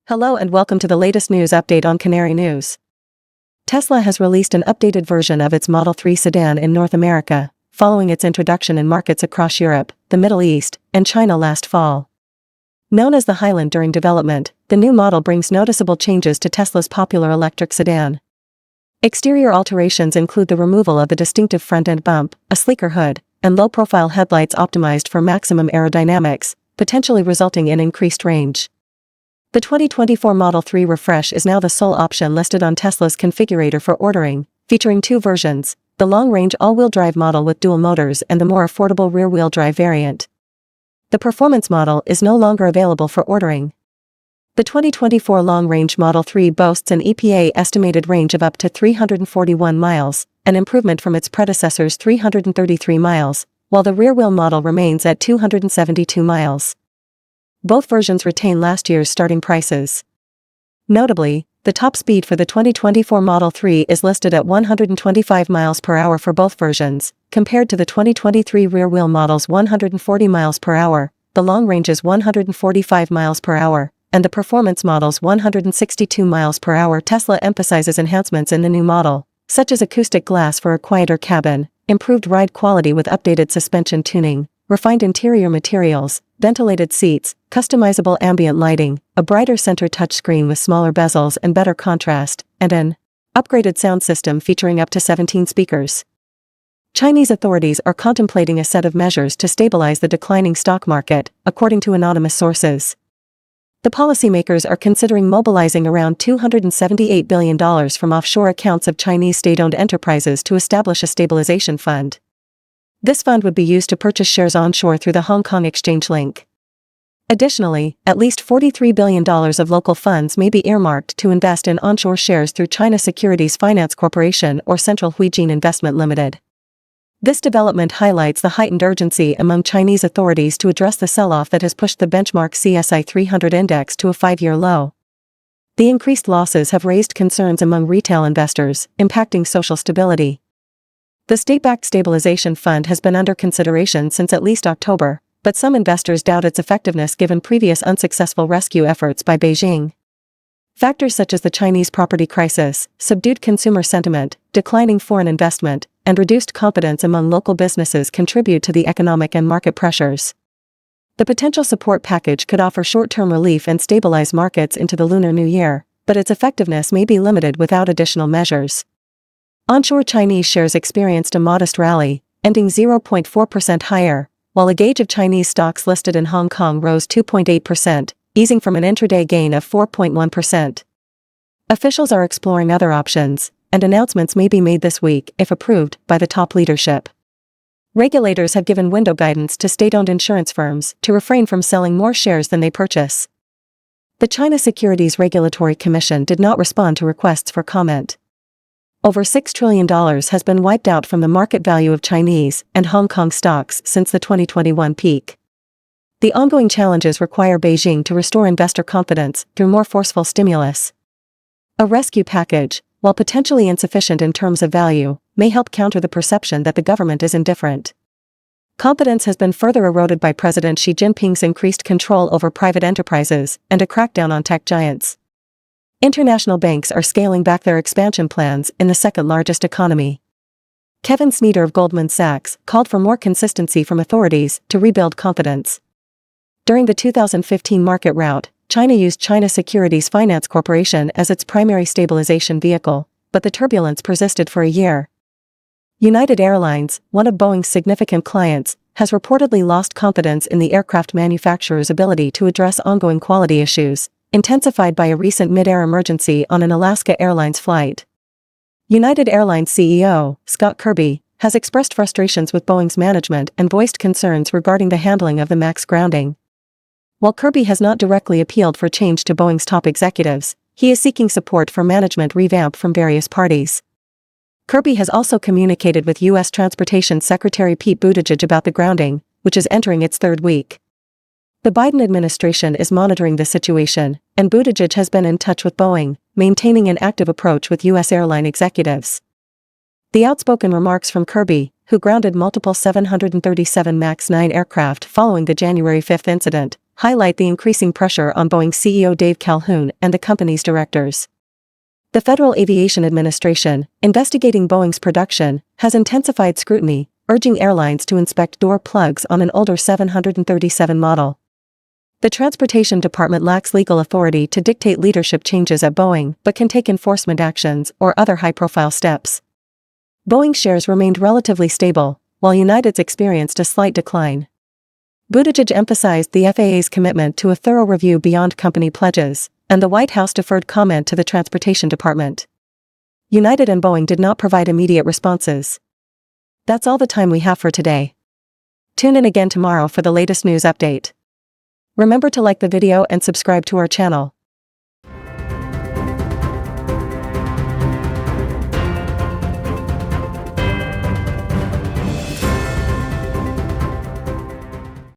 Hello and welcome to the latest news update on Canary News. Tesla has released an updated version of its Model 3 sedan in North America, following its introduction in markets across Europe, the Middle East, and China last fall. Known as the Highland during development, the new model brings noticeable changes to Tesla's popular electric sedan. Exterior alterations include the removal of the distinctive front-end bump, a sleeker hood, and low-profile headlights optimized for maximum aerodynamics, potentially resulting in increased range. The 2024 Model 3 refresh is now the sole option listed on Tesla's configurator for ordering, featuring two versions, the long-range all-wheel drive model with dual motors and the more affordable rear-wheel drive variant. The performance model is no longer available for ordering. The 2024 long-range Model 3 boasts an EPA-estimated range of up to 341 miles, an improvement from its predecessor's 333 miles, while the rear-wheel model remains at 272 miles. Both versions retain last year's starting prices. Notably, the top speed for the 2024 Model 3 is listed at 125 miles per hour for both versions, compared to the 2023 rear-wheel model's 140 miles per hour, the long-range's 145 miles per hour, and the performance model's 162 miles per hour. Tesla emphasizes enhancements in the new model, such as acoustic glass for a quieter cabin, improved ride quality with updated suspension tuning, refined interior materials, ventilated seats, customizable ambient lighting, a brighter center touchscreen with smaller bezels and better contrast, and an upgraded sound system featuring up to 17 speakers. Chinese authorities are contemplating a set of measures to stabilize the declining stock market, according to anonymous sources. The policymakers are considering mobilizing around $278 billion from offshore accounts of Chinese state-owned enterprises to establish a stabilization fund. This fund would be used to purchase shares onshore through the Hong Kong exchange link. Additionally, at least $43 billion of local funds may be earmarked to invest in onshore shares through China Securities Finance Corporation or Central Huijin Investment Limited. This development highlights the heightened urgency among Chinese authorities to address the sell-off that has pushed the benchmark CSI 300 index to a 5-year low. The increased losses have raised concerns among retail investors, impacting social stability. The state-backed stabilization fund has been under consideration since at least October, but some investors doubt its effectiveness given previous unsuccessful rescue efforts by Beijing. Factors such as the Chinese property crisis, subdued consumer sentiment, declining foreign investment, and reduced confidence among local businesses contribute to the economic and market pressures. The potential support package could offer short-term relief and stabilize markets into the Lunar New Year, but its effectiveness may be limited without additional measures. Onshore Chinese shares experienced a modest rally, ending 0.4% higher, while a gauge of Chinese stocks listed in Hong Kong rose 2.8%, easing from an intraday gain of 4.1%. Officials are exploring other options, and announcements may be made this week if approved by the top leadership. Regulators have given window guidance to state-owned insurance firms to refrain from selling more shares than they purchase. The China Securities Regulatory Commission did not respond to requests for comment. Over $6 trillion has been wiped out from the market value of Chinese and Hong Kong stocks since the 2021 peak. The ongoing challenges require Beijing to restore investor confidence through more forceful stimulus. A rescue package, while potentially insufficient in terms of value, may help counter the perception that the government is indifferent. Confidence has been further eroded by President Xi Jinping's increased control over private enterprises and a crackdown on tech giants. International banks are scaling back their expansion plans in the second-largest economy. Kevin Sneeder of Goldman Sachs called for more consistency from authorities to rebuild confidence. During the 2015 market rout, China used China Securities Finance Corporation as its primary stabilization vehicle, but the turbulence persisted for a year. United Airlines, one of Boeing's significant clients, has reportedly lost confidence in the aircraft manufacturer's ability to address ongoing quality issues, intensified by a recent mid-air emergency on an Alaska Airlines flight. United Airlines CEO, Scott Kirby, has expressed frustrations with Boeing's management and voiced concerns regarding the handling of the MAX grounding. While Kirby has not directly appealed for change to Boeing's top executives, he is seeking support for management revamp from various parties. Kirby has also communicated with U.S. Transportation Secretary Pete Buttigieg about the grounding, which is entering its third week. The Biden administration is monitoring the situation, and Buttigieg has been in touch with Boeing, maintaining an active approach with U.S. airline executives. The outspoken remarks from Kirby, who grounded multiple 737 MAX 9 aircraft following the January 5 incident, highlight the increasing pressure on Boeing CEO Dave Calhoun and the company's directors. The Federal Aviation Administration, investigating Boeing's production, has intensified scrutiny, urging airlines to inspect door plugs on an older 737 model. The Transportation Department lacks legal authority to dictate leadership changes at Boeing but can take enforcement actions or other high-profile steps. Boeing shares remained relatively stable, while United's experienced a slight decline. Buttigieg emphasized the FAA's commitment to a thorough review beyond company pledges, and the White House deferred comment to the Transportation Department. United and Boeing did not provide immediate responses. That's all the time we have for today. Tune in again tomorrow for the latest news update. Remember to like the video and subscribe to our channel.